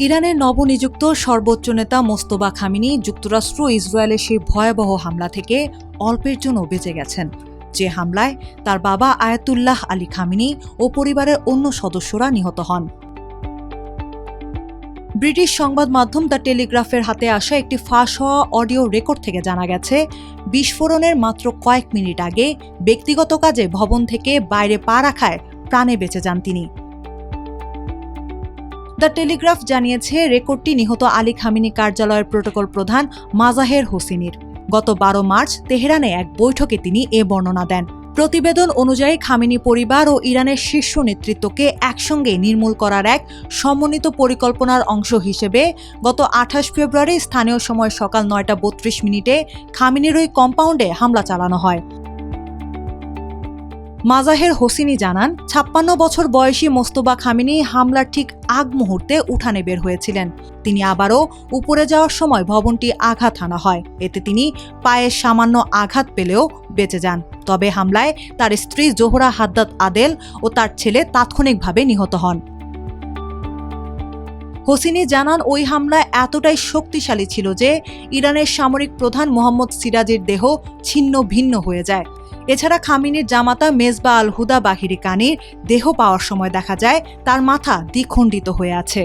ইরানের নবনিযুক্ত সর্বোচ্চ নেতা মোস্তফা খামেনি যুক্তরাষ্ট্র ইসরায়েলের সেই ভয়াবহ হামলা থেকে অল্পের জন্য বেঁচে গেছেন, যে হামলায় তার বাবা আয়াতুল্লাহ আলী খামেনি ও পরিবারের অন্য সদস্যরা নিহত হন। ব্রিটিশ সংবাদ মাধ্যম দ্য টেলিগ্রাফের হাতে আসা একটি ফাঁস হওয়া অডিও রেকর্ড থেকে জানা গেছে, বিস্ফোরণের মাত্র কয়েক মিনিট আগে ব্যক্তিগত কাজে ভবন থেকে বাইরে পা রাখায় প্রাণে বেঁচে যান তিনি। দ্য টেলিগ্রাফ জানিয়েছে, রেকর্ডটি নিহত আলী খামেনি কার্যালয়ের প্রোটোকল প্রধান মাজাহের হোসেনির। গত 12 মার্চ তেহরানে এক বৈঠকে তিনি এ বর্ণনা দেন। প্রতিবেদন অনুযায়ী খামেনি পরিবার ও ইরানের শীর্ষ নেতৃত্বকে একসঙ্গে নির্মূল করার এক সমন্বিত পরিকল্পনার অংশ হিসেবে গত 28 ফেব্রুয়ারি স্থানীয় সময় সকাল 9:32 খামেনির ওই কম্পাউন্ডে হামলা চালানো হয়। মাজাহের হোসেনি জানান, 56 বছর বয়সী মোস্তফা খামেনি হামলার ঠিক আগ মুহূর্তে উঠানে বের হয়েছিলেন। তিনি আবারও উপরে যাওয়ার সময় ভবনটি আঘাত হানা হয়। এতে তিনি পায়ে সামান্য আঘাত পেলেও বেঁচে যান। তবে হামলায় তার স্ত্রী জোহরা হাদ্দাদ আদেল ও তার ছেলে তাৎক্ষণিকভাবে নিহত হন। হোসেনি জানান, ওই হামলা এতটাই শক্তিশালী ছিল যে ইরানের সামরিক প্রধান মোহাম্মদ সিরাজের দেহ ছিন্ন ভিন্ন হয়ে যায়। এছাড়া খামেনির জামাতা মেজবা আল হুদা বাহিরি কানির দেহ পাওয়ার সময় দেখা যায় তার মাথা দ্বিখণ্ডিত হয়ে আছে।